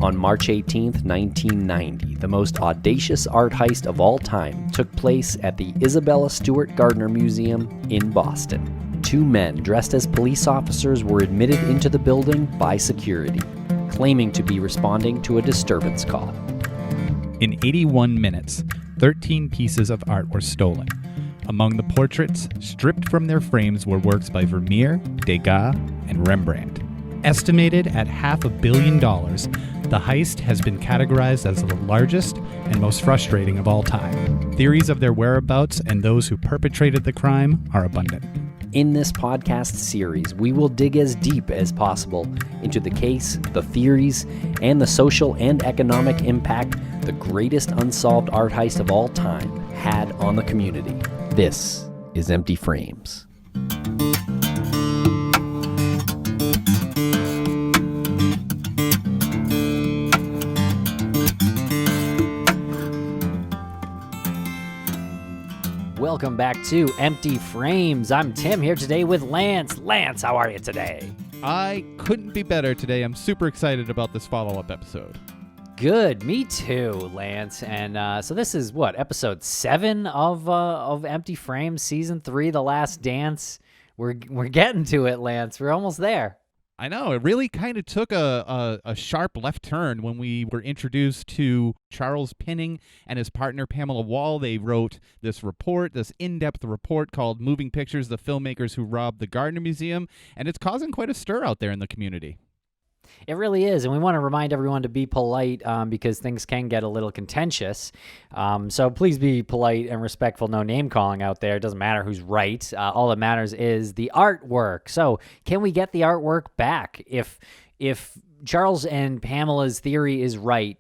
On March 18th, 1990, the most audacious art heist of all time took place at the Isabella Stewart Gardner Museum in Boston. Two men dressed as police officers were admitted into the building by security, claiming to be responding to a disturbance call. In 81 minutes, 13 pieces of art were stolen. Among the portraits, stripped from their frames, were works by Vermeer, Degas, and Rembrandt. Estimated at $500 million, the heist has been categorized as the largest and most frustrating of all time. Theories of their whereabouts and those who perpetrated the crime are abundant. In this podcast series, we will dig as deep as possible into the case, the theories, and the social and economic impact the greatest unsolved art heist of all time had on the community. This is Empty Frames. Welcome back to Empty Frames. I'm Tim here today with Lance. Lance, how are you today? I couldn't be better today. I'm super excited about this follow-up episode. Good, me too, Lance. And so this is what, episode 7 of Empty Frames, season 3, The Last Dance. We're getting to it, Lance. We're almost there. I know, it really kind of took a sharp left turn when we were introduced to Charles Pinning and his partner Pamela Wall. They wrote this report, this in-depth report called Moving Pictures, the Filmmakers Who Robbed the Gardner Museum, and it's causing quite a stir out there in the community. It really is, and we want to remind everyone to be polite because things can get a little contentious. So please be polite and respectful. No name-calling out there. It doesn't matter who's right. All that matters is the artwork. So can we get the artwork back? If Charles and Pamela's theory is right,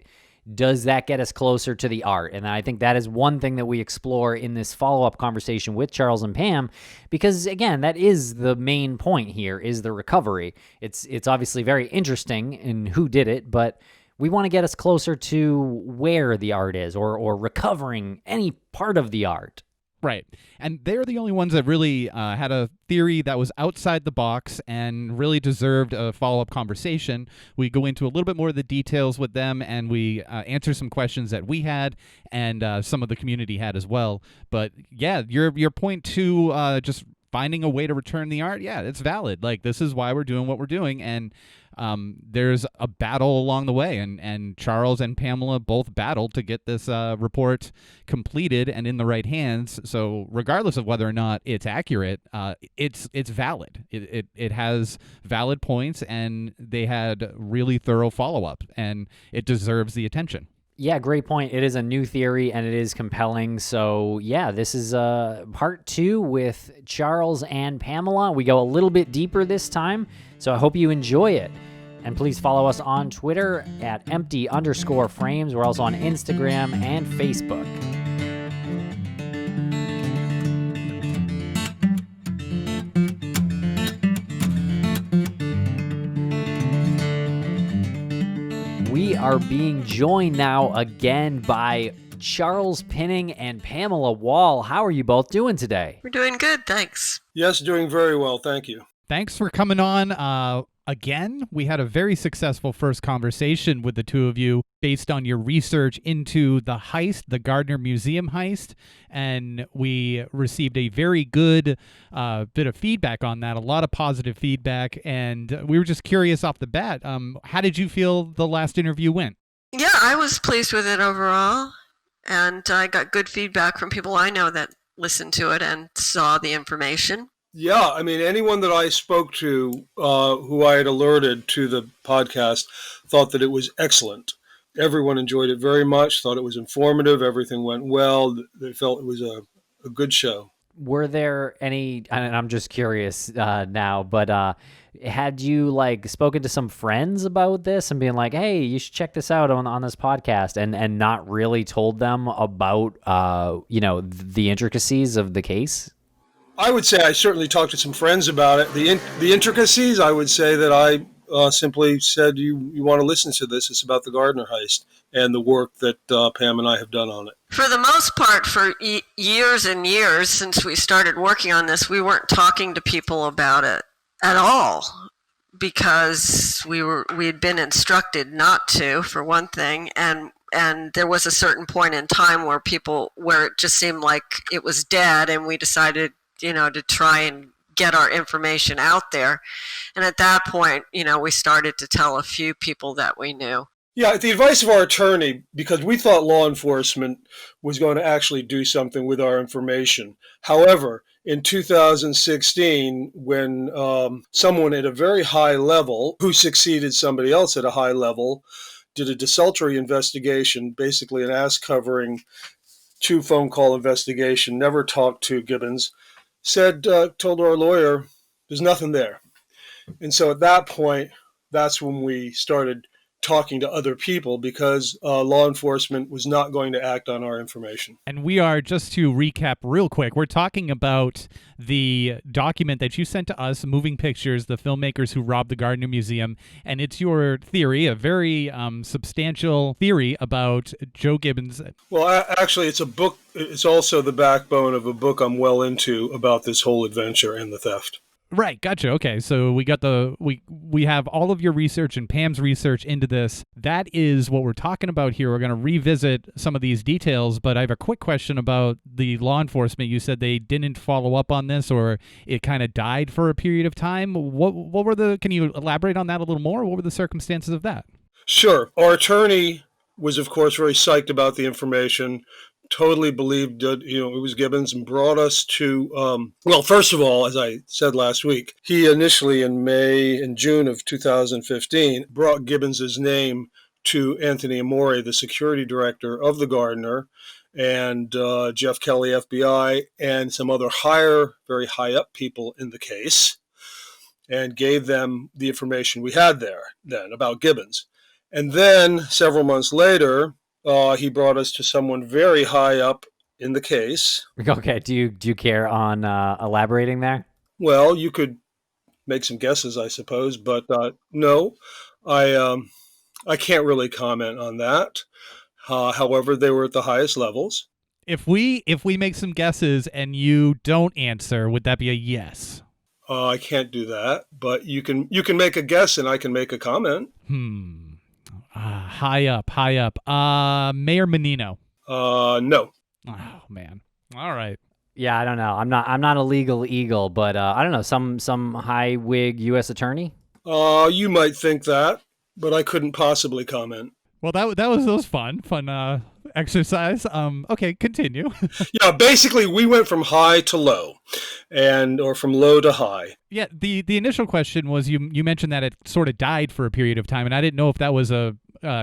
does that get us closer to the art? And I think that is one thing that we explore in this follow-up conversation with Charles and Pam, because again, that is the main point here, is the recovery. It's obviously very interesting in who did it, but we want to get us closer to where the art is, or recovering any part of the art. Right. And they're the only ones that really had a theory that was outside the box and really deserved a follow-up conversation. We go into a little bit more of the details with them, and we answer some questions that we had and some of the community had as well. But yeah, your point to just finding a way to return the art, yeah, it's valid. Like, this is why we're doing what we're doing, and there's a battle along the way, and Charles and Pamela both battled to get this report completed and in the right hands. So regardless of whether or not it's accurate, it's valid. It has valid points, and they had really thorough follow-up, and it deserves the attention. Yeah, great point. It is a new theory, and it is compelling. So, yeah, this is part 2 with Charles and Pamela. We go a little bit deeper this time, so I hope you enjoy it. And please follow us on Twitter at empty_frames. We're also on Instagram and Facebook. We are being joined now again by Charles Pinning and Pamela Wall. How are you both doing today? We're doing good, thanks. Yes, doing very well, thank you. Thanks for coming on. Again, we had a very successful first conversation with the two of you based on your research into the heist, the Gardner Museum heist, and we received a very good bit of feedback on that, a lot of positive feedback, and we were just curious off the bat, how did you feel the last interview went? Yeah, I was pleased with it overall, and I got good feedback from people I know that listened to it and saw the information. Yeah, I mean, anyone that I spoke to who I had alerted to the podcast thought that it was excellent. Everyone enjoyed it very much, thought it was informative, everything went well. They felt it was a good show. Were there any, and I'm just curious now, but had you spoken to some friends about this and being like, hey, you should check this out on this podcast, and not really told them about, the intricacies of the case? I would say I certainly talked to some friends about it. The intricacies, I would say that I simply said, you want to listen to this. It's about the Gardner heist and the work that Pam and I have done on it. For the most part, for years and years since we started working on this, we weren't talking to people about it at all. because we had been instructed not to, for one thing, and there was a certain point in time where it just seemed like it was dead, and we decided, to try and get our information out there. And at that point, we started to tell a few people that we knew. Yeah, at the advice of our attorney, because we thought law enforcement was going to actually do something with our information. However, in 2016, when someone at a very high level, who succeeded somebody else at a high level, did a desultory investigation, basically an ass-covering 2 phone call investigation, never talked to Gibbons, told our lawyer, there's nothing there. And so at that point, that's when we started talking to other people, because law enforcement was not going to act on our information. And we are, just to recap real quick, we're talking about the document that you sent to us, Moving Pictures, the filmmakers who robbed the Gardner Museum. And it's your theory, a very substantial theory about Joe Gibbons. Well, actually, it's a book. It's also the backbone of a book I'm well into about this whole adventure and the theft. Right, gotcha. Okay, so we got we have all of your research and Pam's research into this. That is what we're talking about here. We're going to revisit some of these details, but I have a quick question about the law enforcement. You said they didn't follow up on this, or it kind of died for a period of time. What were can you elaborate on that a little more? What were the circumstances of that? Sure. Our attorney was, of course, very psyched about the information, totally believed that, it was Gibbons, and brought us to, well, first of all, as I said last week, he initially in June of 2015, brought Gibbons's name to Anthony Amore, the security director of the Gardner, and Jeff Kelly, FBI, and some other very high up people in the case, and gave them the information we had there then about Gibbons. And then several months later, he brought us to someone very high up in the case. Okay, do you care on elaborating there? Well, you could make some guesses, I suppose, but no, I can't really comment on that. However, they were at the highest levels. If we make some guesses and you don't answer, would that be a yes? I can't do that, but you can make a guess and I can make a comment. High up. Mayor Menino. No. Oh man. All right. Yeah, I don't know. I'm not a legal eagle, but I don't know. Some high wig U.S. attorney. You might think that, but I couldn't possibly comment. Well, that was fun exercise. Okay, continue. Yeah, basically we went from high to low, or from low to high. Yeah, the initial question was you mentioned that it sort of died for a period of time, and I didn't know if that was a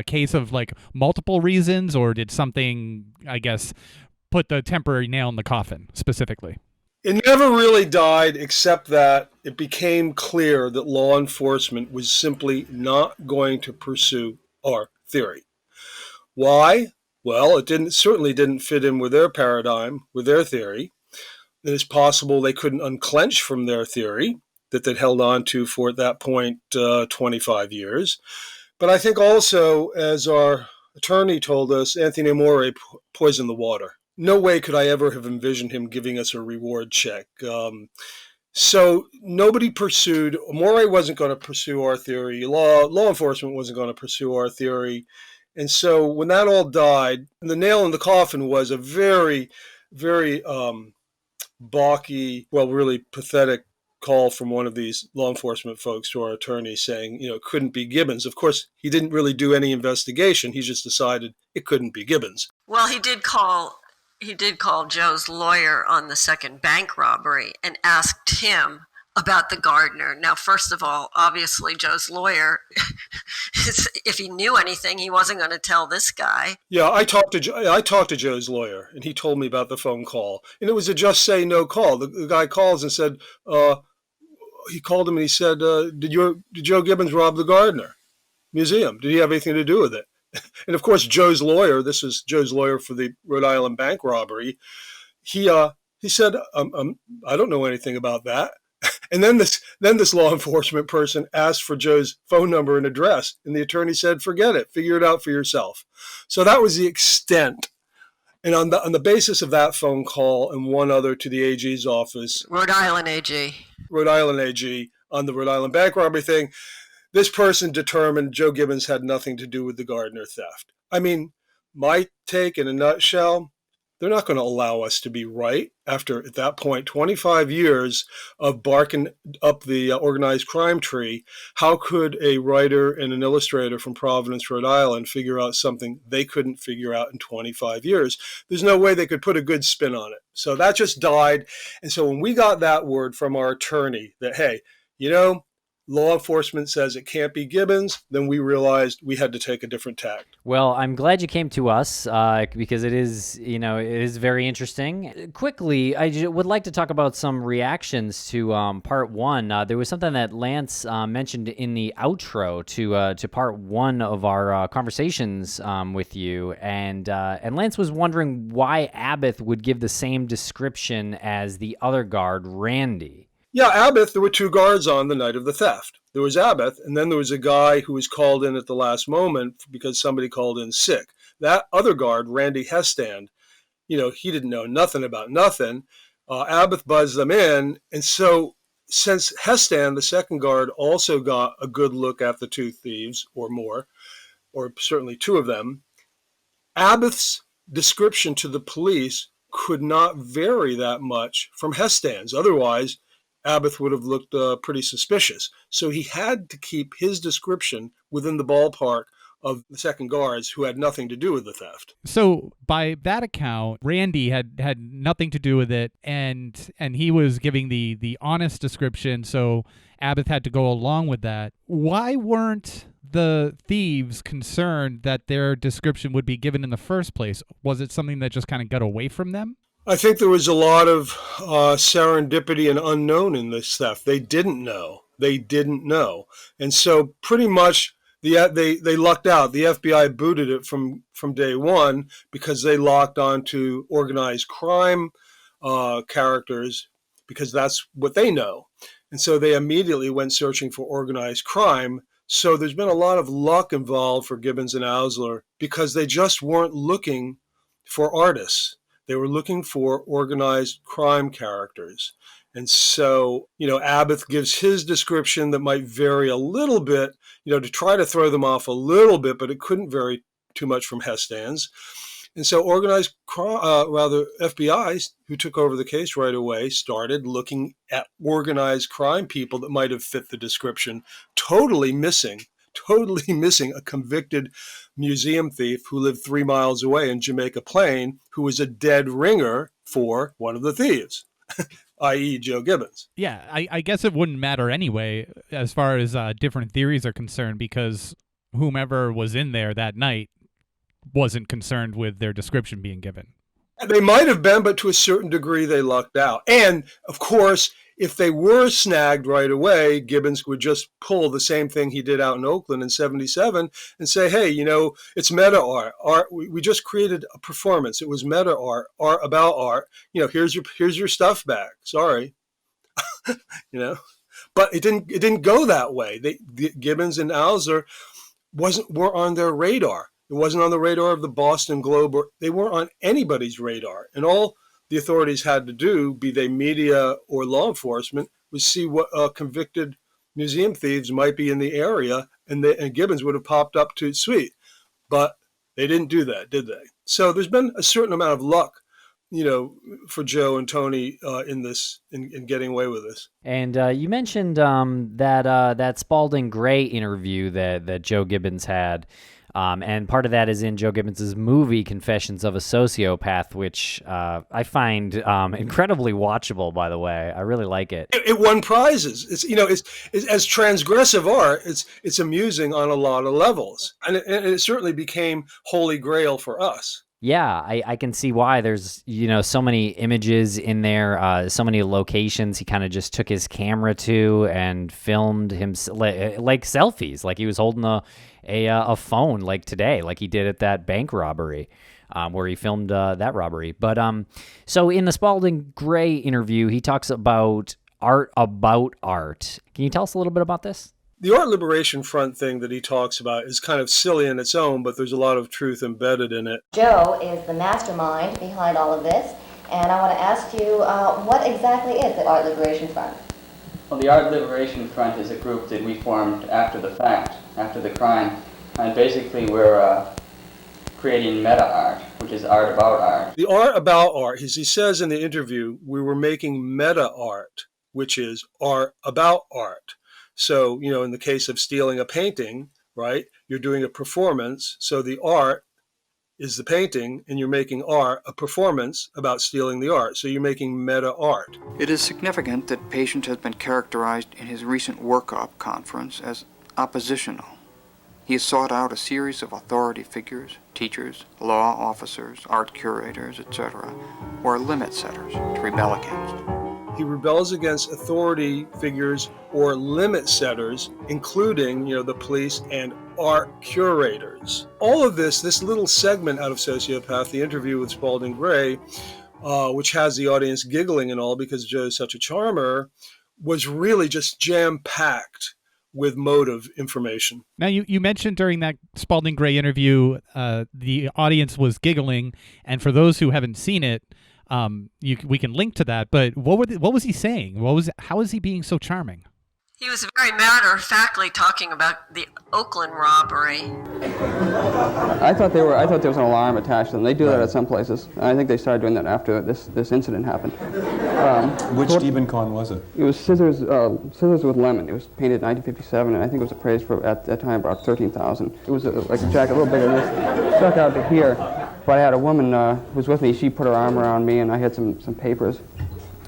case of like multiple reasons, or did something, I guess, put the temporary nail in the coffin specifically. It never really died, except that it became clear that law enforcement was simply not going to pursue our theory. Why? Well, it certainly didn't fit in with their paradigm, with their theory. It is possible they couldn't unclench from their theory that they'd held on to for, at that point, 25 years. But I think also, as our attorney told us, Anthony Amore poisoned the water. No way could I ever have envisioned him giving us a reward check. So nobody pursued. Amore wasn't going to pursue our theory. Law enforcement wasn't going to pursue our theory. And so when that all died, the nail in the coffin was a very, very balky, well, really pathetic call from one of these law enforcement folks to our attorney saying, it couldn't be Gibbons. Of course, he didn't really do any investigation. He just decided it couldn't be Gibbons. Well, he did call Joe's lawyer on the second bank robbery and asked him about the Gardner. Now, first of all, obviously Joe's lawyer, if he knew anything, he wasn't going to tell this guy. Yeah, I talked to Joe's lawyer, and he told me about the phone call. And it was a just say no call. The guy calls and said, he called him and he said, did Joe Gibbons rob the Gardner Museum? Did he have anything to do with it? And of course, Joe's lawyer, this is Joe's lawyer for the Rhode Island bank robbery, he said, I don't know anything about that. And then this law enforcement person asked for Joe's phone number and address, and the attorney said, forget it, figure it out for yourself. So that was the extent. And on the basis of that phone call and one other to the AG's office, Rhode Island AG, on the Rhode Island bank robbery thing. This person determined Joe Gibbons had nothing to do with the Gardner theft. I mean, my take in a nutshell, they're not going to allow us to be right after, at that point, 25 years of barking up the organized crime tree. How could a writer and an illustrator from Providence, Rhode Island figure out something they couldn't figure out in 25 years? There's no way they could put a good spin on it. So that just died. And so when we got that word from our attorney that, hey, law enforcement says it can't be Gibbons, then we realized we had to take a different tack. Well, I'm glad you came to us because it is very interesting. Quickly, I would like to talk about some reactions to part one. There was something that Lance mentioned in the outro to part one of our conversations with you, and Lance was wondering why Abbott would give the same description as the other guard, Randy. Yeah, Abbott, there were two guards on the night of the theft. There was Abbott, and then there was a guy who was called in at the last moment because somebody called in sick. That other guard, Randy Hestand, he didn't know nothing about nothing. Abbott buzzed them in, and so since Hestand, the second guard, also got a good look at the two thieves or more, or certainly two of them, Abbott's description to the police could not vary that much from Hestand's. Otherwise, Abbott would have looked pretty suspicious. So he had to keep his description within the ballpark of the second guards who had nothing to do with the theft. So by that account, Randy had nothing to do with it, and he was giving the honest description, so Abbott had to go along with that. Why weren't the thieves concerned that their description would be given in the first place? Was it something that just kind of got away from them? I think there was a lot of serendipity and unknown in this theft. They didn't know. And so pretty much they lucked out. The FBI booted it from day one because they locked on to organized crime characters because that's what they know. And so they immediately went searching for organized crime. So there's been a lot of luck involved for Gibbons and Ausler because they just weren't looking for artists. They were looking for organized crime characters. And so, Abbott gives his description that might vary a little bit, to try to throw them off a little bit, but it couldn't vary too much from Hestand's. And so FBI, who took over the case right away, started looking at organized crime people that might have fit the description, totally missing a convicted museum thief who lived 3 miles away in Jamaica Plain, who was a dead ringer for one of the thieves, i.e. Joe Gibbons. Yeah, I guess it wouldn't matter anyway as far as different theories are concerned, because whomever was in there that night wasn't concerned with their description being given. They might have been, but to a certain degree they lucked out. And, of course, if they were snagged right away, Gibbons would just pull the same thing he did out in Oakland in 77 and say, hey, it's meta art. We just created a performance. It was meta art about art. Here's your stuff back. Sorry. But it didn't go that way. Gibbons and Ausler weren't on their radar. It wasn't on the radar of the Boston Globe, or they weren't on anybody's radar. And all the authorities had to do, be they media or law enforcement, was see what convicted museum thieves might be in the area, and Gibbons would have popped up to sweet. But they didn't do that, did they? So there's been a certain amount of luck, for Joe and Tony in getting away with this. And you mentioned that Spalding Gray interview that Joe Gibbons had. And part of that is in Joe Gibbons' movie Confessions of a Sociopath, which I find incredibly watchable, by the way. I really like it. It won prizes. It's as transgressive art, it's amusing on a lot of levels. And it certainly became Holy Grail for us. Yeah, I can see why. There's, so many images in there, so many locations he kind of just took his camera to and filmed him like selfies, like he was holding a phone like today, like he did at that bank robbery, where he filmed that robbery. But so in the Spalding Gray interview, he talks about art about art. Can you tell us a little bit about this? The Art Liberation Front thing that he talks about is kind of silly in its own, but there's a lot of truth embedded in it. Joe is the mastermind behind all of this, and I want to ask you, what exactly is the Art Liberation Front? Well, the Art Liberation Front is a group that we formed after the fact, after the crime. And basically we're creating meta art, which is art about art. The art about art, as he says in the interview, we were making meta art, which is art about art. So, in the case of stealing a painting, right, you're doing a performance. So the art is the painting, and you're making art, a performance about stealing the art. So you're making meta art. It is significant that Patient has been characterized in his recent workup conference as oppositional. He has sought out a series of authority figures, teachers, law officers, art curators, etc., who are limit setters to rebel against. He rebels against authority figures or limit setters, including, the police and art curators. All of this little segment out of Sociopath, the interview with Spalding Gray, which has the audience giggling and all because Joe's such a charmer, was really just jam-packed with motive information. Now, you mentioned during that Spalding Gray interview, the audience was giggling, and for those who haven't seen it, we can link to that. But what was he saying? How was he being so charming? He was very matter-of-factly talking about the Oakland robbery. I thought there was an alarm attached to them. They do that at some places. And I think they started doing that after this incident happened. Which Stephen Con was it? It was Scissors with Lemon. It was painted in 1957, and I think it was appraised for, at that time, about $13,000. It was like a jacket, a little bigger than this. Stuck out to here. But I had a woman who was with me. She put her arm around me, and I had some papers.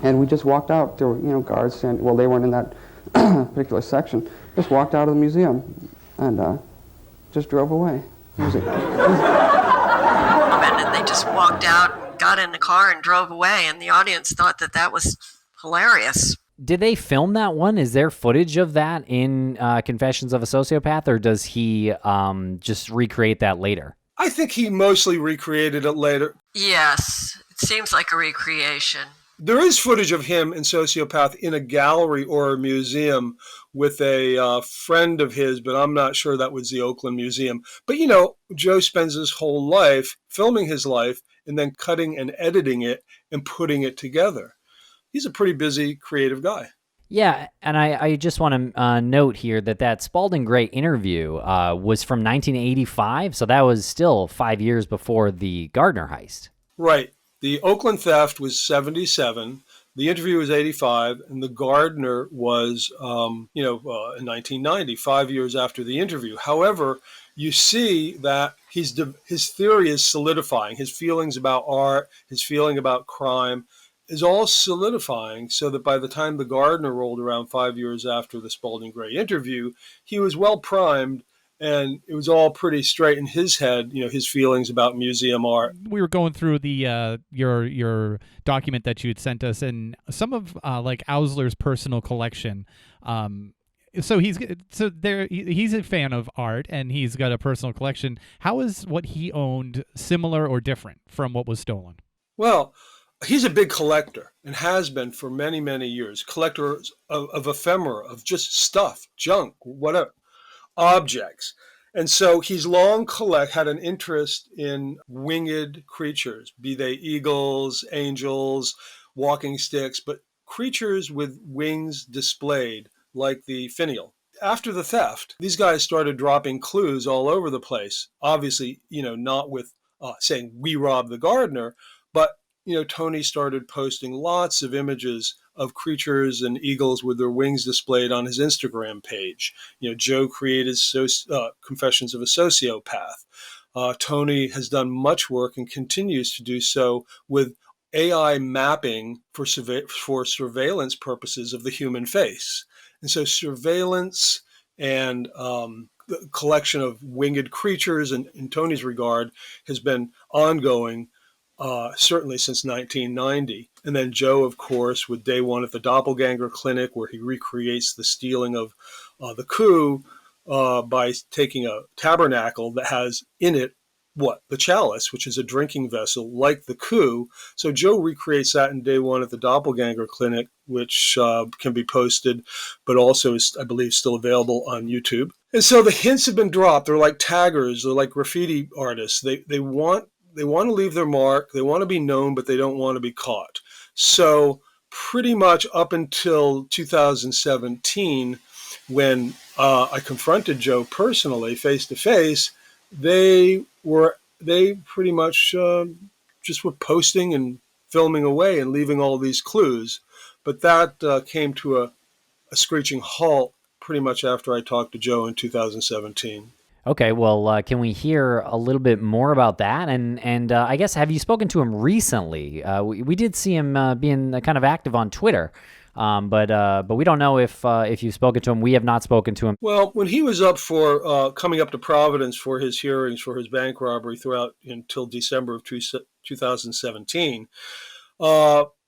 And we just walked out. There were, guards standing. Well, they weren't in that particular section. Just walked out of the museum and just drove away. And they just walked out, got in the car, and drove away. And the audience thought that was hilarious. Did they film that one? Is there footage of that in Confessions of a Sociopath, or does he just recreate that later? I think he mostly recreated it later. Yes, it seems like a recreation. There is footage of him in Sociopath in a gallery or a museum with a friend of his, but I'm not sure that was the Oakland Museum. But, Joe spends his whole life filming his life and then cutting and editing it and putting it together. He's a pretty busy, creative guy. Yeah, and I just want to note here that Spalding Gray interview was from 1985, so that was still 5 years before the Gardner heist. Right. The Oakland theft was 77, the interview was 85, and the Gardner was, in 1990, 5 years after the interview. However, you see that his theory is solidifying. His feelings about art, his feeling about crime is all solidifying so that by the time the Gardner rolled around 5 years after the Spalding Gray interview, he was well primed. And it was all pretty straight in his head, his feelings about museum art. We were going through the your document that you had sent us, and some of like Ausler's personal collection. So he's a fan of art, and he's got a personal collection. How is what he owned similar or different from what was stolen? Well, he's a big collector and has been for many, many years. Collector of ephemera, of just stuff, junk, whatever. Objects. And so he's long had an interest in winged creatures, be they eagles, angels, walking sticks, but creatures with wings displayed, like the finial. After the theft, these guys started dropping clues all over the place. Obviously, not with saying we robbed the Gardner, but Tony started posting lots of images of creatures and eagles with their wings displayed on his Instagram page. Joe created Confessions of a Sociopath. Tony has done much work and continues to do so with AI mapping for surveillance purposes of the human face. And so surveillance and the collection of winged creatures, in Tony's regard, has been ongoing certainly since 1990. And then Joe, of course, with Day One at the Doppelganger Clinic, where he recreates the stealing of the coup by taking a tabernacle that has in it, the chalice, which is a drinking vessel like the coup. So Joe recreates that in Day One at the Doppelganger Clinic, which can be posted, but also is, I believe, still available on YouTube. And so the hints have been dropped. They're like taggers. They're like graffiti artists. They want to leave their mark. They want to be known, but they don't want to be caught. So pretty much up until 2017, when I confronted Joe personally, face to face, they pretty much just were posting and filming away and leaving all these clues. But that came to a screeching halt pretty much after I talked to Joe in 2017. Okay, well, can we hear a little bit more about that? And I guess, have you spoken to him recently? We did see him being kind of active on Twitter, but we don't know if you've spoken to him. We have not spoken to him. Well, when he was up for coming up to Providence for his hearings for his bank robbery throughout until December of 2017,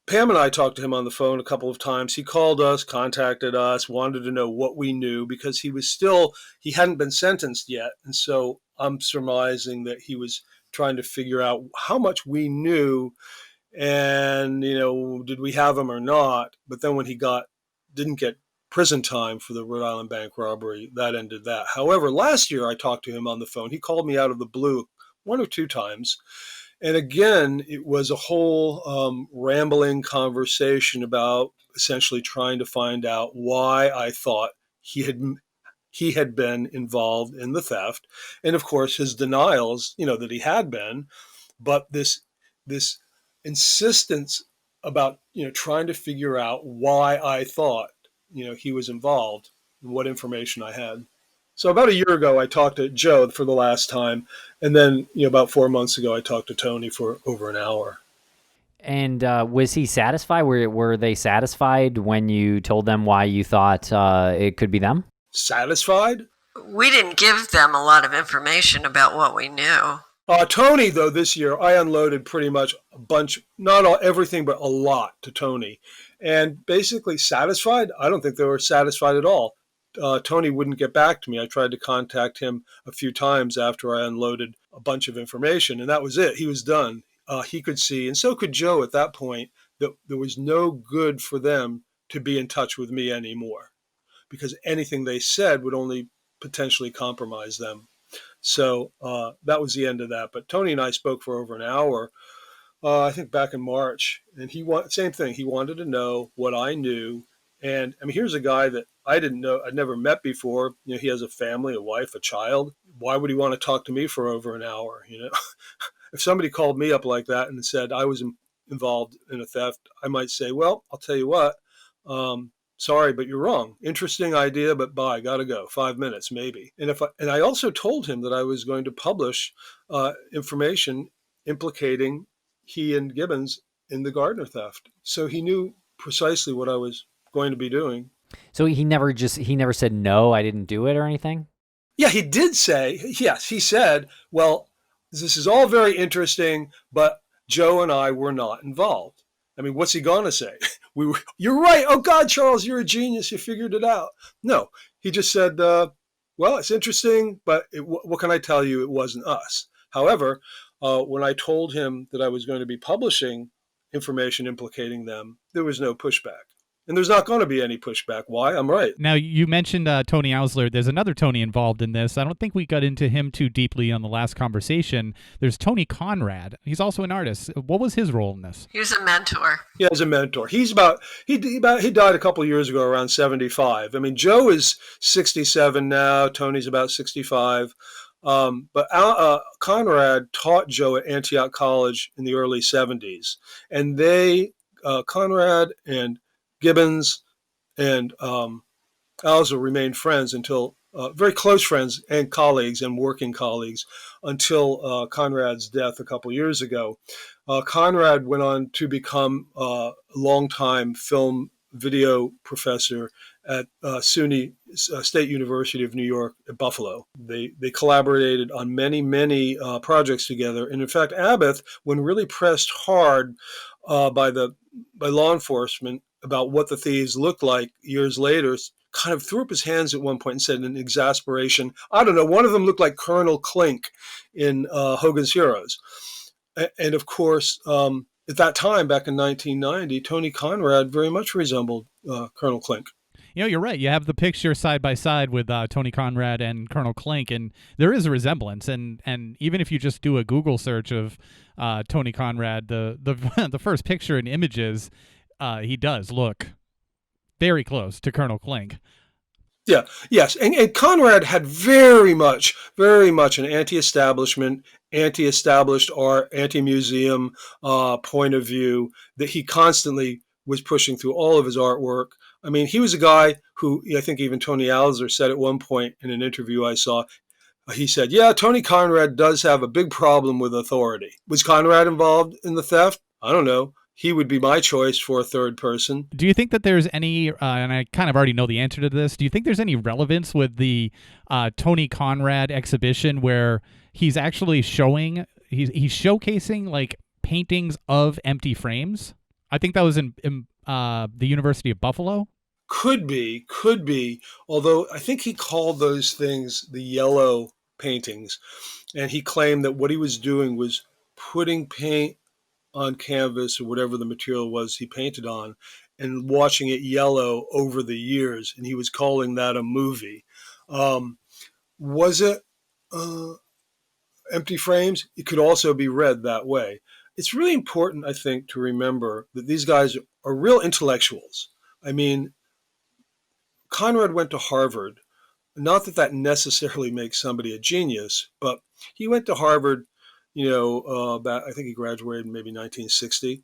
Pam and I talked to him on the phone a couple of times. He called us, contacted us, wanted to know what we knew, because he hadn't been sentenced yet. And so I'm surmising that he was trying to figure out how much we knew and, did we have him or not? But then when he didn't get prison time for the Rhode Island bank robbery, that ended that. However, last year I talked to him on the phone. He called me out of the blue one or two times. And again, it was a whole rambling conversation about essentially trying to find out why I thought he had been involved in the theft, and of course his denials, that he had been, but this insistence about trying to figure out why I thought he was involved and what information I had. So about a year ago, I talked to Joe for the last time. And then, about 4 months ago, I talked to Tony for over an hour. And was he satisfied? Were they satisfied when you told them why you thought it could be them? Satisfied? We didn't give them a lot of information about what we knew. Tony, though, this year, I unloaded pretty much a bunch, everything, but a lot to Tony. And basically satisfied? I don't think they were satisfied at all. Tony wouldn't get back to me. I tried to contact him a few times after I unloaded a bunch of information, and that was it. He was done. He could see, and so could Joe at that point, that there was no good for them to be in touch with me anymore, because anything they said would only potentially compromise them. So that was the end of that. But Tony and I spoke for over an hour, I think back in March, and same thing. He wanted to know what I knew. And I mean, here's a guy that I didn't know, I'd never met before. He has a family, a wife, a child. Why would he want to talk to me for over an hour? If somebody called me up like that and said I was involved in a theft, I might say, well, I'll tell you what, sorry, but you're wrong. Interesting idea, but bye, gotta go. 5 minutes, maybe. And I also told him that I was going to publish information implicating he and Gibbons in the Gardner theft. So he knew precisely what I was going to be doing. So he never said, no, I didn't do it or anything? Yeah, he did say, yes, he said, well, this is all very interesting, but Joe and I were not involved. I mean, what's he going to say? You're right. Oh, God, Charles, you're a genius. You figured it out. No, he just said, well, it's interesting, but what can I tell you? It wasn't us. However, when I told him that I was going to be publishing information implicating them, there was no pushback. And there's not going to be any pushback. Why? I'm right. Now, you mentioned Tony Ausler. There's another Tony involved in this. I don't think we got into him too deeply on the last conversation. There's Tony Conrad. He's also an artist. What was his role in this? He was a mentor. Yeah, as a mentor. He died a couple of years ago, around 75. I mean, Joe is 67 now. Tony's about 65. But Conrad taught Joe at Antioch College in the early 70s. And Conrad and Gibbons and Alza remained friends until very close friends and colleagues and working colleagues until Conrad's death a couple years ago. Conrad went on to become a longtime film video professor at SUNY State University of New York at Buffalo. They collaborated on many projects together. And in fact, Abbott, when really pressed hard by law enforcement about what the thieves looked like years later, kind of threw up his hands at one point and said in exasperation, I don't know, one of them looked like Colonel Klink in Hogan's Heroes. And of course, at that time, back in 1990, Tony Conrad very much resembled Colonel Klink. You know, you're right. You have the picture side by side with Tony Conrad and Colonel Klink, and there is a resemblance. And even if you just do a Google search of Tony Conrad, the the first picture and images he does look very close to Colonel Klink. Yeah, yes. And Conrad had very much an anti-establishment, anti-established art, anti-museum point of view that he constantly was pushing through all of his artwork. I mean, he was a guy who, I think even Tony Alzer said at one point in an interview I saw, he said, yeah, Tony Conrad does have a big problem with authority. Was Conrad involved in the theft? I don't know. He would be my choice for a third person. Do you think that there's any, and I kind of already know the answer to this, do you think there's any relevance with the Tony Conrad exhibition where he's actually showing, he's showcasing like paintings of empty frames? I think that was in the University of Buffalo. Could be. Although I think he called those things the yellow paintings. And he claimed that what he was doing was putting paint on canvas or whatever the material was he painted on and watching it yellow over the years. And he was calling that a movie. Was it empty frames? It could also be read that way. It's really important, I think, to remember that these guys are real intellectuals. I mean, Conrad went to Harvard. Not that that necessarily makes somebody a genius, but he went to Harvard, I think he graduated in maybe 1960.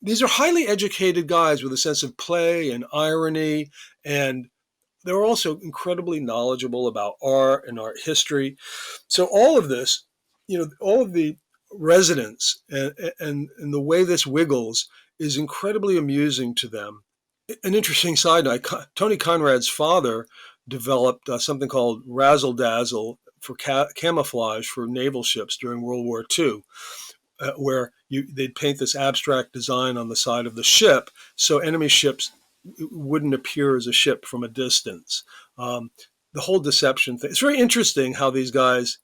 These are highly educated guys with a sense of play and irony, and they're also incredibly knowledgeable about art and art history. So all of this, all of the resonance and the way this wiggles is incredibly amusing to them. An interesting side note, Tony Conrad's father developed something called razzle dazzle for camouflage for naval ships during World War II, where they'd paint this abstract design on the side of the ship so enemy ships wouldn't appear as a ship from a distance. The whole deception thing. It's very interesting how these guys,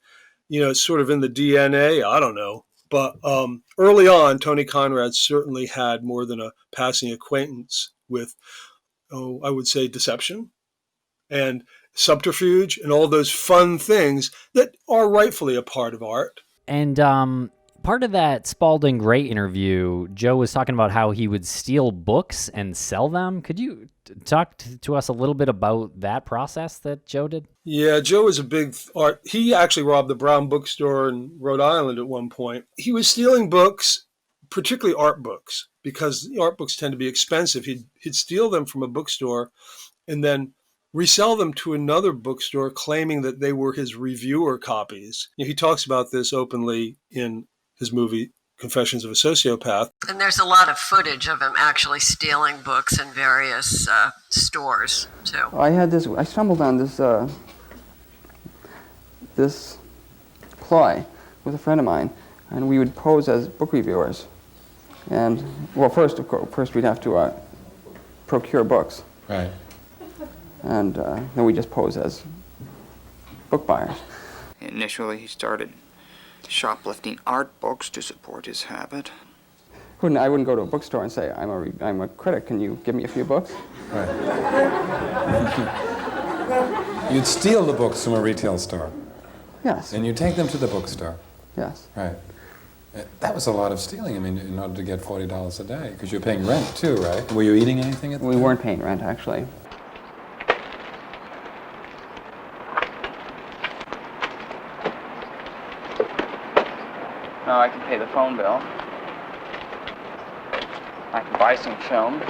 it's sort of in the DNA, I don't know. But early on, Tony Conrad certainly had more than a passing acquaintance with, I would say, deception and subterfuge and all those fun things that are rightfully a part of art. And part of that Spalding Gray interview, Joe was talking about how he would steal books and sell them. Could you talk to us a little bit about that process that Joe did? Yeah, Joe is a big art. He actually robbed the Brown bookstore in Rhode Island at one point. He was stealing books, particularly art books, because art books tend to be expensive. He'd steal them from a bookstore and then resell them to another bookstore, claiming that they were his reviewer copies. He talks about this openly in his movie Confessions of a Sociopath. And there's a lot of footage of him actually stealing books in various stores too. I stumbled on this ploy with a friend of mine, and we would pose as book reviewers. And first we'd have to procure books. Right. And then we just pose as book buyers. Initially, he started shoplifting art books to support his habit. I wouldn't go to a bookstore and say, I'm a critic, can you give me a few books? Right. You'd steal the books from a retail store. Yes. And you take them to the bookstore. Yes. Right. That was a lot of stealing, in order to get $40 a day, because you're paying rent too, right? Were you eating anything at the time? We weren't paying rent, actually. Now I can pay the phone bill. I can buy some film.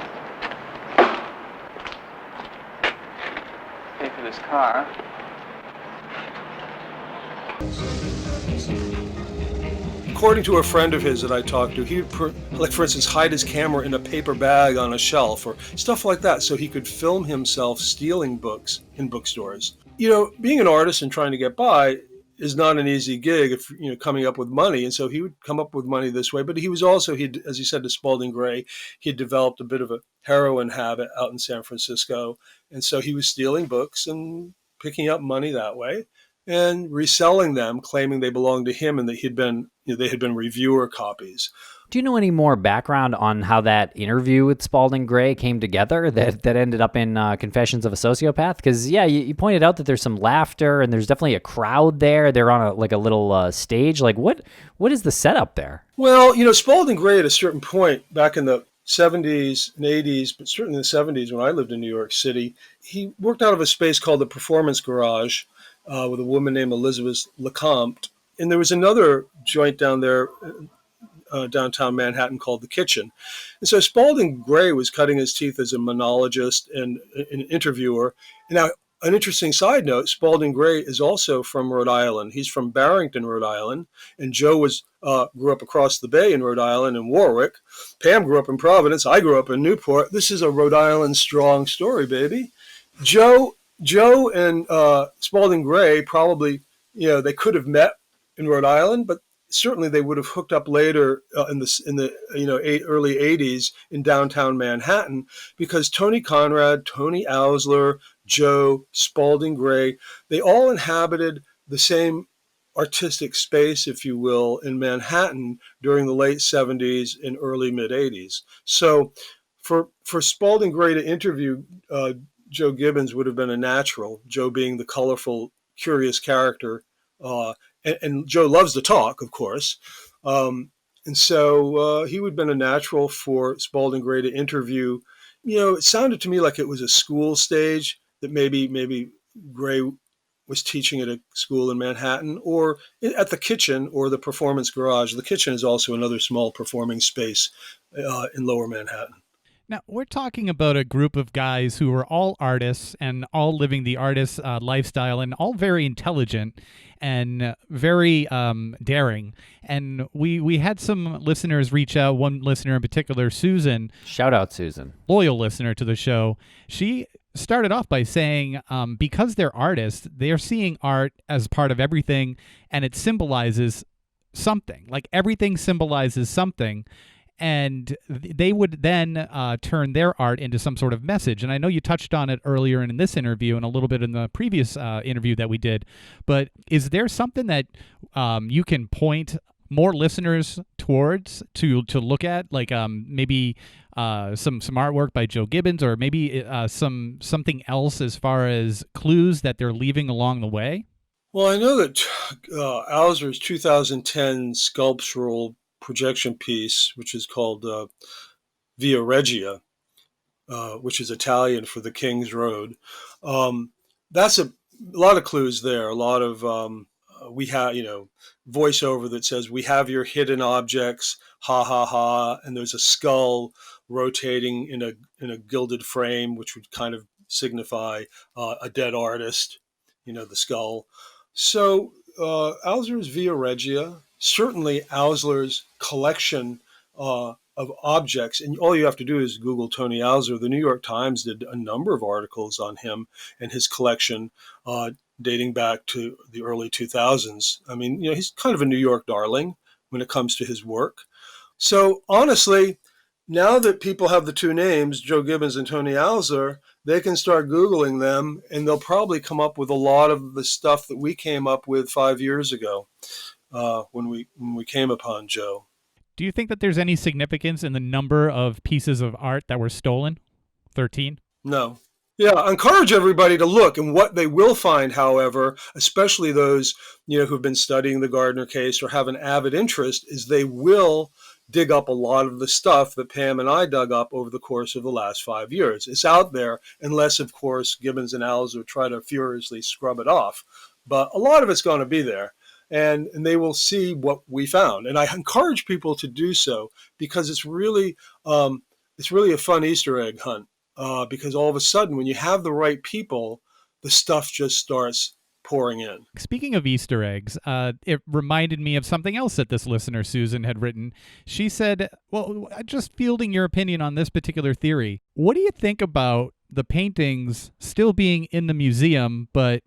Pay for this car. According to a friend of his that I talked to, he would, for instance, hide his camera in a paper bag on a shelf or stuff like that so he could film himself stealing books in bookstores. Being an artist and trying to get by is not an easy gig if coming up with money, and so he would come up with money this way. But he was also, as he said to Spalding Gray, he had developed a bit of a heroin habit out in San Francisco, and so he was stealing books and picking up money that way and reselling them, claiming they belonged to him and that they had been reviewer copies. Do you know any more background on how that interview with Spalding Gray came together that ended up in Confessions of a Sociopath? Because, you pointed out that there's some laughter and there's definitely a crowd there. They're on a little stage. What is the setup there? Well, Spalding Gray at a certain point back in the 70s and 80s, but certainly in the 70s when I lived in New York City, he worked out of a space called the Performance Garage with a woman named Elizabeth Lecomte. And there was another joint down there, downtown Manhattan, called The Kitchen. And so Spalding Gray was cutting his teeth as a monologist and an interviewer. And now, an interesting side note, Spalding Gray is also from Rhode Island. He's from Barrington, Rhode Island, and Joe grew up across the bay in Rhode Island in Warwick. Pam grew up in Providence. I grew up in Newport. This is a Rhode Island strong story, baby. Joe and Spalding Gray probably, they could have met in Rhode Island, but certainly they would have hooked up later in the early 80s in downtown Manhattan, because Tony Conrad, Tony Ausler, Joe, Spalding Gray, they all inhabited the same artistic space, if you will, in Manhattan during the late 70s and early mid 80s. So for Spalding Gray to interview Joe Gibbons would have been a natural, Joe being the colorful, curious character. And Joe loves to talk, of course. And so he would have been a natural for Spalding Gray to interview. It sounded to me like it was a school stage, that maybe Gray was teaching at a school in Manhattan or at the Kitchen or the Performance Garage. The Kitchen is also another small performing space in Lower Manhattan. Now, we're talking about a group of guys who are all artists and all living the artist lifestyle and all very intelligent and very daring. And we had some listeners reach out, one listener in particular, Susan. Shout out, Susan. Loyal listener to the show. She started off by saying because they're artists, they're seeing art as part of everything, and it symbolizes something. Like everything symbolizes something. And they would then turn their art into some sort of message. And I know you touched on it earlier in this interview and a little bit in the previous interview that we did. But is there something that you can point more listeners towards to look at, like maybe some artwork by Joe Gibbons, or maybe something else as far as clues that they're leaving along the way? Well, I know that Ausler's 2010 sculptural projection piece, which is called Via Regia, which is Italian for the King's Road. That's a lot of clues there. A lot of we have, voiceover that says, "We have your hidden objects, ha ha ha," and there's a skull rotating in a gilded frame, which would kind of signify a dead artist, the skull. So Ausler's Via Regia. Certainly Ausler's collection of objects, and all you have to do is Google Tony Ausler. The New York Times did a number of articles on him and his collection dating back to the early 2000s. I mean, he's kind of a New York darling when it comes to his work. So honestly, now that people have the two names, Joe Gibbons and Tony Ausler, they can start Googling them, and they'll probably come up with a lot of the stuff that we came up with 5 years ago. When we came upon Joe. Do you think that there's any significance in the number of pieces of art that were stolen? 13? No. Yeah, I encourage everybody to look, and what they will find, however, especially those who've been studying the Gardner case or have an avid interest, is they will dig up a lot of the stuff that Pam and I dug up over the course of the last 5 years. It's out there, unless, of course, Gibbons and Ausler try to furiously scrub it off. But a lot of it's going to be there. And they will see what we found. And I encourage people to do so, because it's really a fun Easter egg hunt. Because all of a sudden, when you have the right people, the stuff just starts pouring in. Speaking of Easter eggs, it reminded me of something else that this listener, Susan, had written. She said, well, just fielding your opinion on this particular theory, what do you think about the paintings still being in the museum, but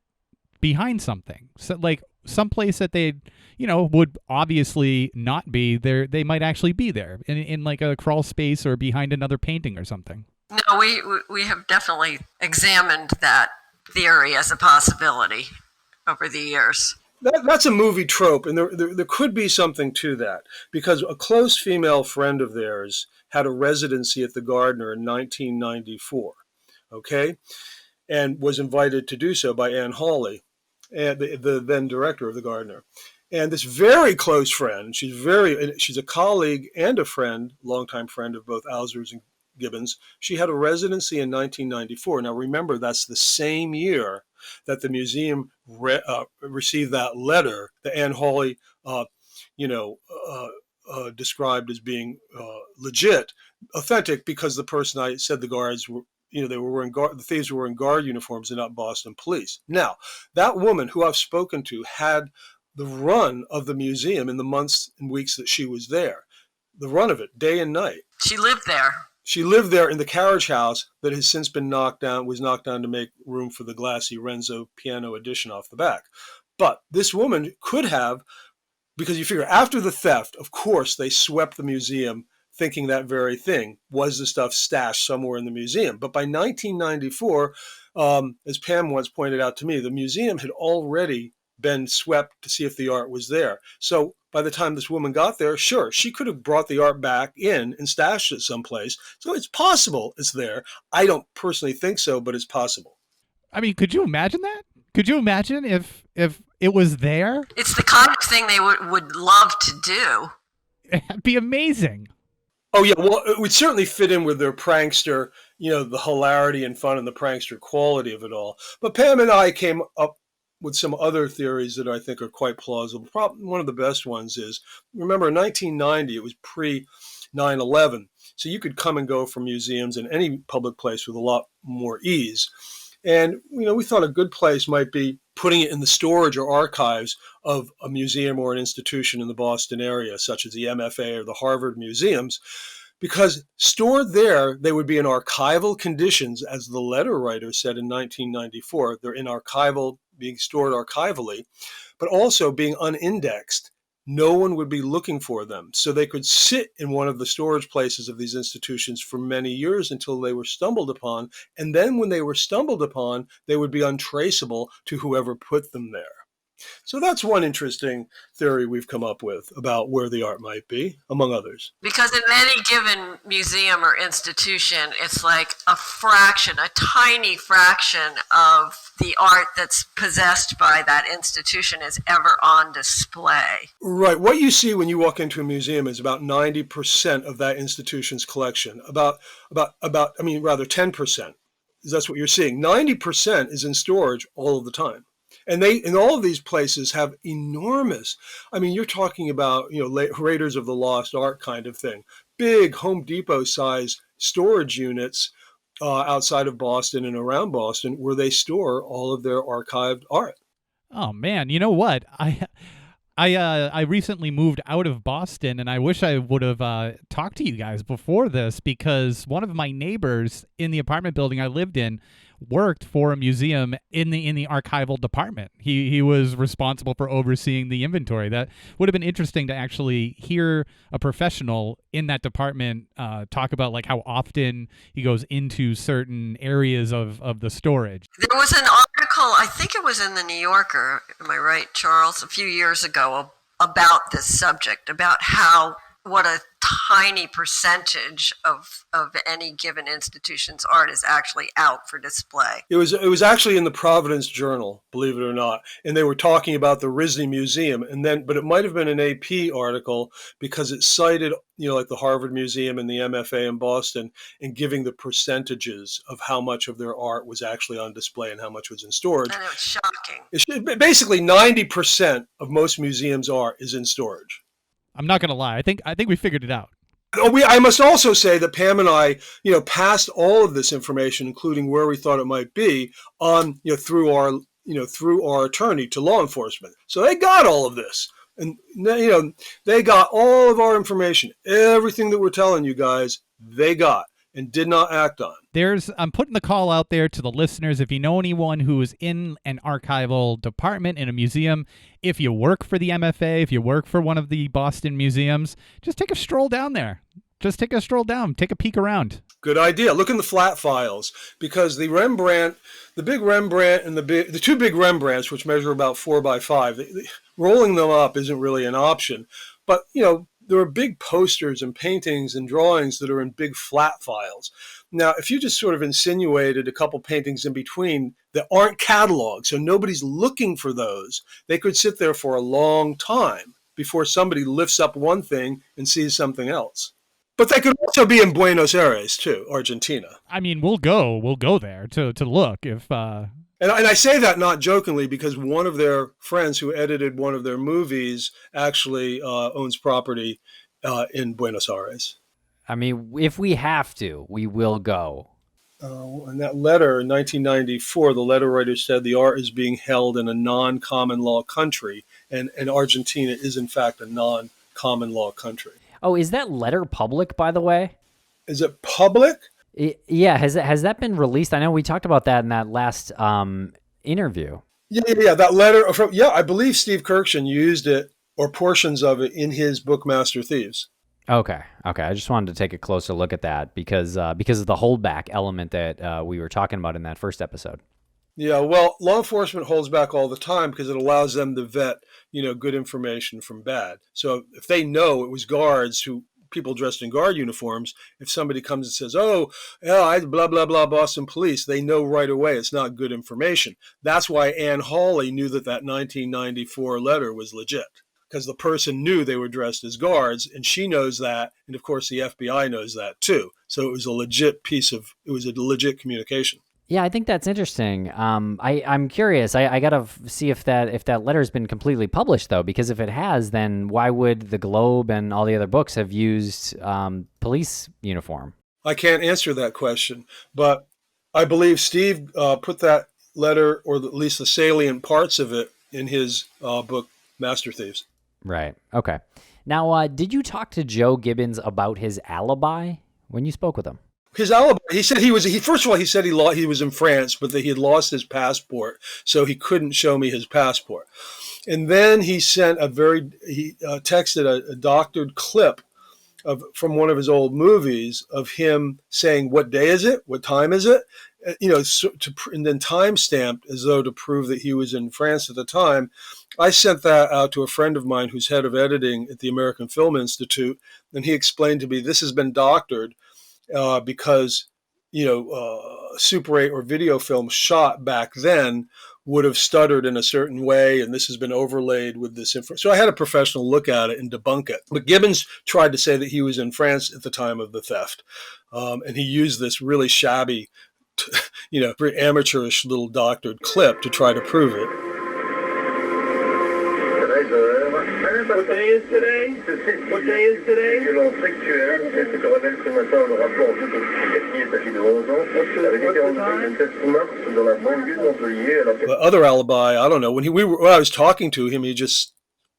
behind something? So, like, someplace that they, would obviously not be there. They might actually be there in like a crawl space or behind another painting or something. No, we have definitely examined that theory as a possibility over the years. That's a movie trope, and there could be something to that, because a close female friend of theirs had a residency at the Gardner in 1994, okay, and was invited to do so by Anne Hawley. and the then director of the Gardner. And this very close friend, she's a colleague and a friend, longtime friend of both Alzer's and Gibbons. She had a residency in 1994. Now remember, that's the same year that the museum received that letter that Anne Hawley, described as being legit, authentic, because the person I said the guards were, they were wearing the thieves were wearing guard uniforms and not Boston police. Now, that woman who I've spoken to had the run of the museum in the months and weeks that she was there, the run of it, day and night. She lived there. She lived there in the carriage house that has since been knocked down to make room for the glassy Renzo piano addition off the back. But this woman could have, because you figure after the theft, of course, they swept the museum thinking that very thing. Was the stuff stashed somewhere in the museum? But by 1994, as Pam once pointed out to me, the museum had already been swept to see if the art was there. So by the time this woman got there, sure, she could have brought the art back in and stashed it someplace. So it's possible it's there. I don't personally think so, but it's possible. I mean, could you imagine that? Could you imagine if it was there? It's the kind of thing they would love to do. It'd be amazing. Oh, yeah. Well, it would certainly fit in with their prankster, the hilarity and fun and the prankster quality of it all. But Pam and I came up with some other theories that I think are quite plausible. Probably one of the best ones is, remember, in 1990, it was pre-9/11, so you could come and go from museums in any public place with a lot more ease. And, we thought a good place might be putting it in the storage or archives of a museum or an institution in the Boston area, such as the MFA or the Harvard museums, because stored there, they would be in archival conditions, as the letter writer said in 1994. They're being stored archivally, but also being unindexed. No one would be looking for them. So they could sit in one of the storage places of these institutions for many years until they were stumbled upon. And then when they were stumbled upon, they would be untraceable to whoever put them there. So that's one interesting theory we've come up with about where the art might be, among others. Because in any given museum or institution, it's like a tiny fraction of the art that's possessed by that institution is ever on display. Right. What you see when you walk into a museum is about 90% of that institution's collection. About 10%. That's what you're seeing. 90% is in storage all of the time. And they, in all of these places, have enormous, you're talking about, Raiders of the Lost Art kind of thing. Big Home Depot-sized storage units outside of Boston and around Boston where they store all of their archived art. Oh, man. You know what? I recently moved out of Boston, and I wish I would have talked to you guys before this, because one of my neighbors in the apartment building I lived in worked for a museum in the archival department. He was responsible for overseeing the inventory. That would have been interesting to actually hear a professional in that department talk about like how often he goes into certain areas of the storage. There was an article, I think it was in the New Yorker, am I right, Charles, a few years ago about this subject, about what a tiny percentage of any given institution's art is actually out for display. It was actually in the Providence Journal, believe it or not, and they were talking about the Risney Museum, but it might have been an AP article because it cited, like the Harvard Museum and the MFA in Boston, and giving the percentages of how much of their art was actually on display and how much was in storage. And it was shocking. Basically, 90% of most museums' art is in storage. I'm not going to lie. I think we figured it out. I must also say that Pam and I, passed all of this information, including where we thought it might be, on, through our attorney to law enforcement. So they got all of this, and they got all of our information, everything that we're telling you guys, they got and did not act on. I'm putting the call out there to the listeners. If you know anyone who is in an archival department in a museum, if you work for the MFA, if you work for one of the Boston museums, just take a stroll down there. Just take a stroll down, take a peek around. Good idea. Look in the flat files, because the big Rembrandt and the two big Rembrandts, which measure about 4 by 5, rolling them up isn't really an option. But, there are big posters and paintings and drawings that are in big flat files. Now, if you just sort of insinuated a couple paintings in between that aren't cataloged, so nobody's looking for those, they could sit there for a long time before somebody lifts up one thing and sees something else. But they could also be in Buenos Aires, too, Argentina. I mean, we'll go there to look if... And I say that not jokingly because one of their friends who edited one of their movies actually owns property in Buenos Aires. I mean, if we have to, we will go. In that letter in 1994, the letter writer said the art is being held in a non-common law country, and Argentina is, in fact, a non-common law country. Oh, is that letter public, by the way? Is it public? Yeah, has that been released? I know we talked about that in that last interview. Yeah, that letter. I believe Steve Kirkshin used it, or portions of it, in his book, Master Thieves. Okay. I just wanted to take a closer look at that because of the holdback element that we were talking about in that first episode. Yeah, well, law enforcement holds back all the time because it allows them to vet, good information from bad. So if they know it was people dressed in guard uniforms, if somebody comes and says, "Oh, yeah, I blah blah blah Boston Police," they know right away it's not good information. That's why Ann Hawley knew that 1994 letter was legit, because the person knew they were dressed as guards, and she knows that, and of course the FBI knows that too. So it was a legit communication. Yeah, I think that's interesting. I'm curious. I gotta see if that letter's been completely published though, because if it has, then why would the Globe and all the other books have used police uniform? I can't answer that question, but I believe Steve put that letter, or at least the salient parts of it, in his book Master Thieves. Right. Okay. Now, did you talk to Joe Gibbons about his alibi when you spoke with him? His alibi, he said first of all, he said he was in France, but that he had lost his passport, so he couldn't show me his passport. And then he sent texted a doctored clip from one of his old movies of him saying, "What day is it? What time is it?" And then time stamped as though to prove that he was in France at the time. I sent that out to a friend of mine who's head of editing at the American Film Institute, and he explained to me this has been doctored because Super 8 or video film shot back then would have stuttered in a certain way, and this has been overlaid with this info. So I had a professional look at it and debunk it. But Gibbons tried to say that he was in France at the time of the theft, and he used this really shabby, very amateurish little doctored clip to try to prove it. What day is today? What day is today? Violence sexuelle, c'est ce que révèle ce matin le rapport autopsie âgé de 11 ans, avec été enlevé le 7 mars dans la banlieue de Montpellier. The other alibi, I don't know. When I was talking to him, he just,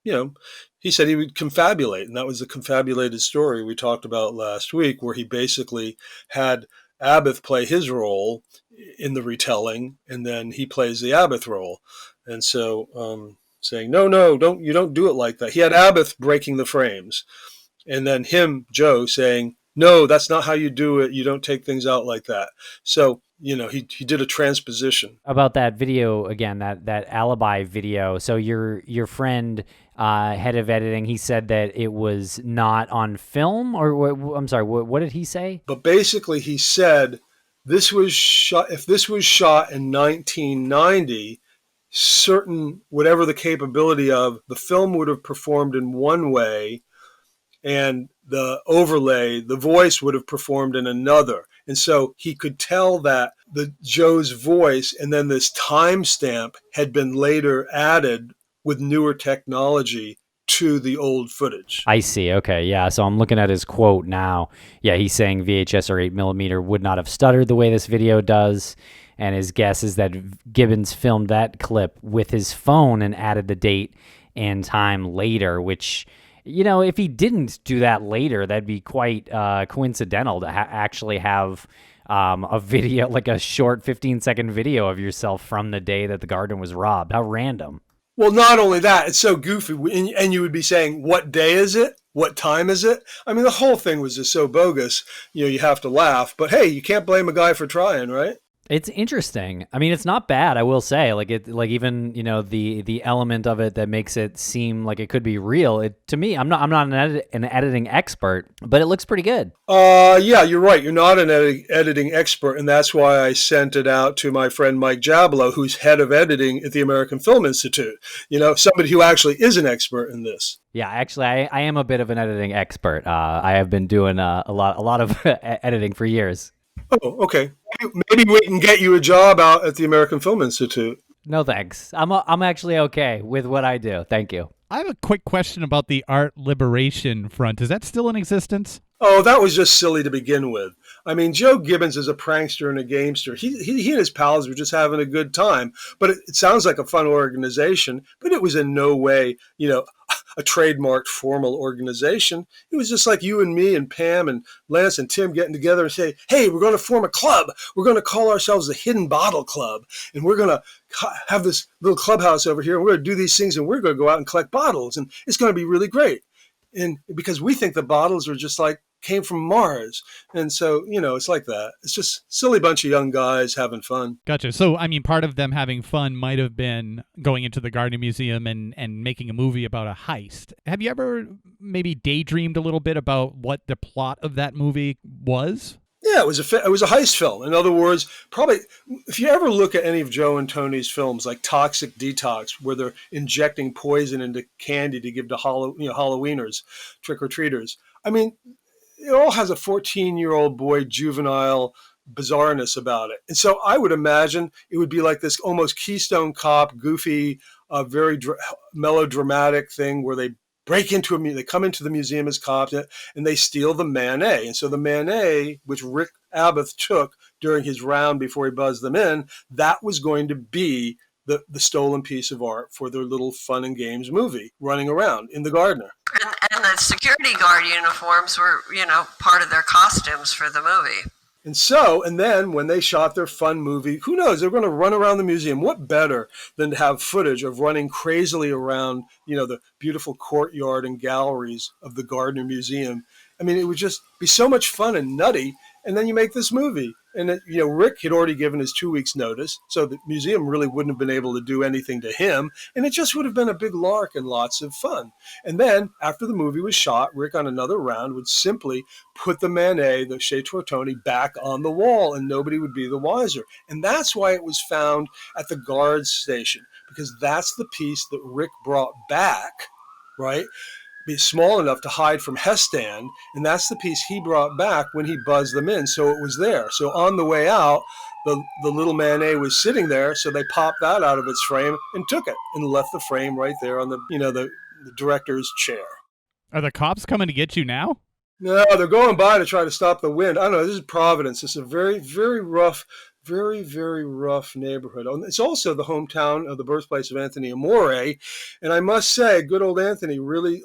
he said he would confabulate, and that was the confabulated story we talked about last week, where he basically had Abbott play his role in the retelling, and then he plays the Abbott role, and so. Saying, no, you don't do it like that. He had Abbott breaking the frames, and then Joe, saying, no, that's not how you do it. You don't take things out like that. So, he did a transposition. About that video again, that alibi video. So your friend, head of editing, he said that it was not on film, or I'm sorry, what did he say? But basically, he said if this was shot in 1990. Certain, whatever the capability of, the film would have performed in one way, and the overlay, the voice would have performed in another. And so he could tell that Joe's voice and then this timestamp had been later added with newer technology to the old footage. I see. Okay. Yeah. So I'm looking at his quote now. Yeah. He's saying VHS or 8mm would not have stuttered the way this video does. And his guess is that Gibbons filmed that clip with his phone and added the date and time later, which, if he didn't do that later, that'd be quite coincidental to actually have a video, like a short 15-second video of yourself from the day that the garden was robbed. How random. Well, not only that, it's so goofy. And you would be saying, what day is it? What time is it? I mean, the whole thing was just so bogus, you have to laugh. But hey, you can't blame a guy for trying, right? It's interesting. I mean, it's not bad, I will say. Like even, the element of it that makes it seem like it could be real. To me, I'm not an editing expert, but it looks pretty good. Yeah, you're right. You're not an editing expert, and that's why I sent it out to my friend Mike Jablow, who's head of editing at the American Film Institute. Somebody who actually is an expert in this. Yeah, actually, I am a bit of an editing expert. I have been doing a lot of editing for years. Oh, okay. Maybe we can get you a job out at the American Film Institute. No, thanks. I'm actually okay with what I do. Thank you. I have a quick question about the Art Liberation Front. Is that still in existence? Oh, that was just silly to begin with. I mean, Joe Gibbons is a prankster and a gamester. He and his pals were just having a good time. But it sounds like a fun organization, but it was in no way, a trademarked formal organization. It was just like you and me and Pam and Lance and Tim getting together and say, hey, we're going to form a club. We're going to call ourselves the Hidden Bottle Club. And we're going to have this little clubhouse over here. And we're going to do these things and we're going to go out and collect bottles. And it's going to be really great. And because we think the bottles are just like came from Mars. And so, it's like that. It's just silly bunch of young guys having fun. Gotcha. So, I mean, part of them having fun might have been going into the Gardner Museum and making a movie about a heist. Have you ever maybe daydreamed a little bit about what the plot of that movie was? Yeah, it was a heist film. In other words, probably if you ever look at any of Joe and Tony's films, like Toxic Detox, where they're injecting poison into candy to give to Halloweeners, trick-or-treaters. I mean, it all has a 14-year-old boy juvenile bizarreness about it. And so I would imagine it would be like this almost Keystone Cop, goofy, very melodramatic thing where they they come into the museum as cops and they steal the Manet. And so the Manet, which Rick Abath took during his round before he buzzed them in, that was going to be the stolen piece of art for their little fun and games movie running around in the Gardner. And the security guard uniforms were, part of their costumes for the movie. And then when they shot their fun movie, who knows, they're going to run around the museum. What better than to have footage of running crazily around, the beautiful courtyard and galleries of the Gardner Museum. I mean, it would just be so much fun and nutty. And then you make this movie. And, Rick had already given his 2 weeks notice, so the museum really wouldn't have been able to do anything to him. And it just would have been a big lark and lots of fun. And then after the movie was shot, Rick on another round would simply put the Manet, the Chez Tortoni, back on the wall, and nobody would be the wiser. And that's why it was found at the guard station, because that's the piece that Rick brought back, right? Be small enough to hide from Hestan, and that's the piece he brought back when he buzzed them in, so it was there. So on the way out, the little Manet was sitting there, so they popped that out of its frame and took it and left the frame right there on the director's chair. Are the cops coming to get you now? No, they're going by to try to stop the wind. I don't know, this is Providence. It's a very, very rough, very, very rough neighborhood. It's also the hometown of the birthplace of Anthony Amore. And I must say, good old Anthony really,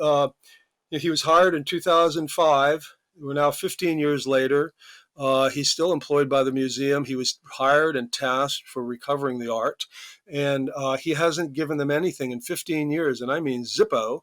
he was hired in 2005. We're now 15 years later. He's still employed by the museum. He was hired and tasked for recovering the art. And he hasn't given them anything in 15 years. And I mean Zippo.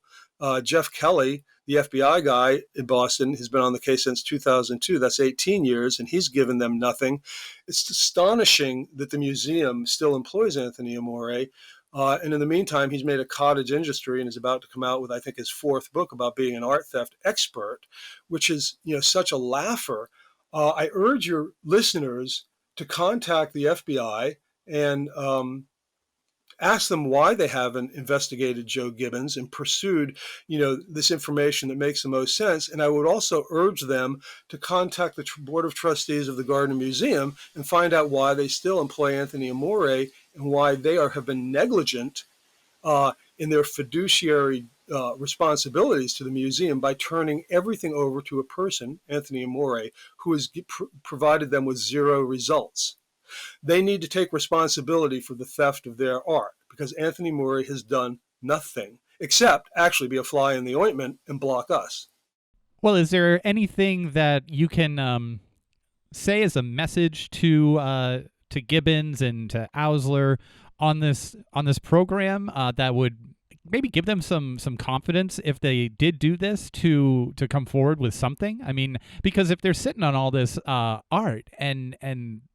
Jeff Kelly, the FBI guy in Boston, has been on the case since 2002. That's 18 years, and he's given them nothing. It's astonishing that the museum still employs Anthony Amore. And in the meantime, he's made a cottage industry and is about to come out with, I think, his 4th book about being an art theft expert, which is, such a laugher. I urge your listeners to contact the FBI and ask them why they haven't investigated Joe Gibbons and pursued, this information that makes the most sense. And I would also urge them to contact the Board of Trustees of the Gardner Museum and find out why they still employ Anthony Amore and why they have been negligent in their fiduciary responsibilities to the museum by turning everything over to a person, Anthony Amore, who has provided them with 0 results. They need to take responsibility for the theft of their art because Anthony Amore has done nothing except actually be a fly in the ointment and block us. Well, is there anything that you can say as a message to Gibbons and to Ausler on this program that would maybe give them some confidence if they did do this to come forward with something? I mean, because if they're sitting on all this art and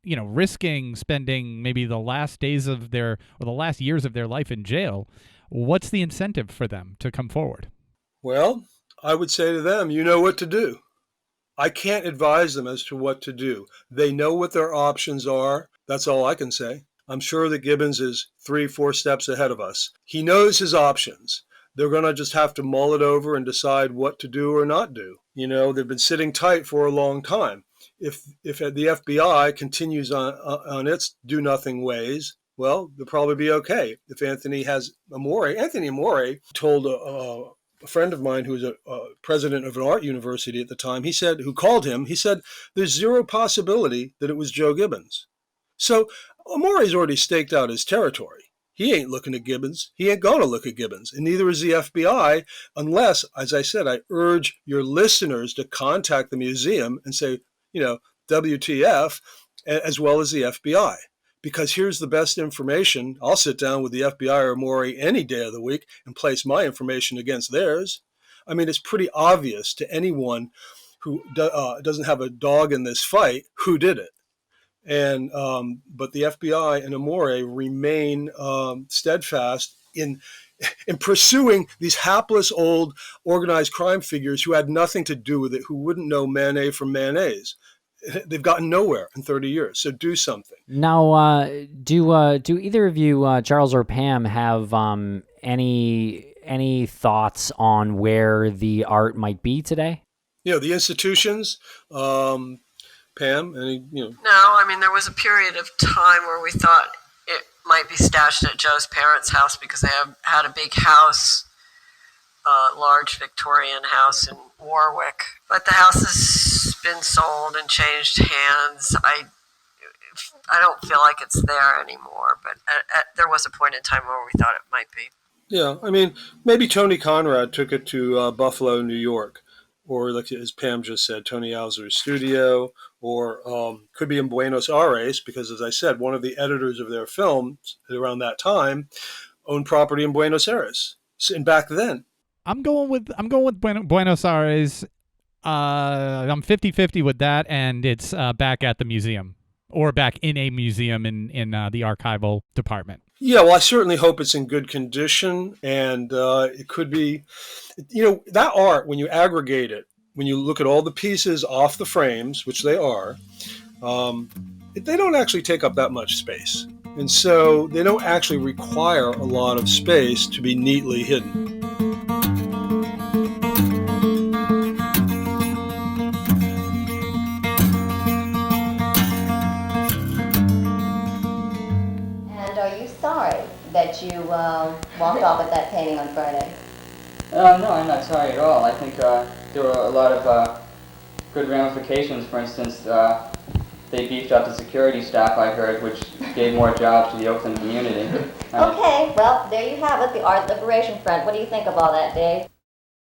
risking spending maybe the last days of the last years of their life in jail, what's the incentive for them to come forward? Well, I would say to them, you know what to do. I can't advise them as to what to do. They know what their options are. That's all I can say. I'm sure that Gibbons is 3-4 steps ahead of us. He knows his options. They're going to just have to mull it over and decide what to do or not do. They've been sitting tight for a long time. If the FBI continues on its do-nothing ways, well, they'll probably be okay. If Anthony Amore told a friend of mine who was a president of an art university at the time, he said there's zero possibility that it was Joe Gibbons. So Amore's already staked out his territory. He ain't looking at Gibbons. He ain't going to look at Gibbons. And neither is the FBI, unless, as I said, I urge your listeners to contact the museum and say, WTF, as well as the FBI. Because here's the best information. I'll sit down with the FBI or Amore any day of the week and place my information against theirs. I mean, it's pretty obvious to anyone who doesn't have a dog in this fight who did it. And but the FBI and Amore remain steadfast in pursuing these hapless old organized crime figures who had nothing to do with it, who wouldn't know mayonnaise from mayonnaise. They've gotten nowhere in 30 years. So do something. Now, do either of you, Charles or Pam, have any thoughts on where the art might be today? The institutions. Pam, No, I mean, there was a period of time where we thought it might be stashed at Joe's parents' house because they had a big house, large Victorian house in Warwick. But the house has been sold and changed hands. I don't feel like it's there anymore, but there was a point in time where we thought it might be. Yeah, I mean, maybe Tony Conrad took it to Buffalo, New York. Or, like as Pam just said, Tony Alzer's studio, or could be in Buenos Aires, because, as I said, one of the editors of their films around that time owned property in Buenos Aires. And back then, I'm going with Buenos Aires. I'm 50-50 with that, and it's back at the museum, or back in a museum in the archival department. Yeah, well, I certainly hope it's in good condition, and it could be, that art, when you aggregate it, when you look at all the pieces off the frames, which they are, they don't actually take up that much space. And so they don't actually require a lot of space to be neatly hidden. That you walked off with that painting on Friday? No, I'm not sorry at all. I think there were a lot of good ramifications. For instance, they beefed up the security staff, I heard, which gave more jobs to the Oakland community. Okay, well, there you have it, the Art Liberation Front. What do you think of all that, Dave?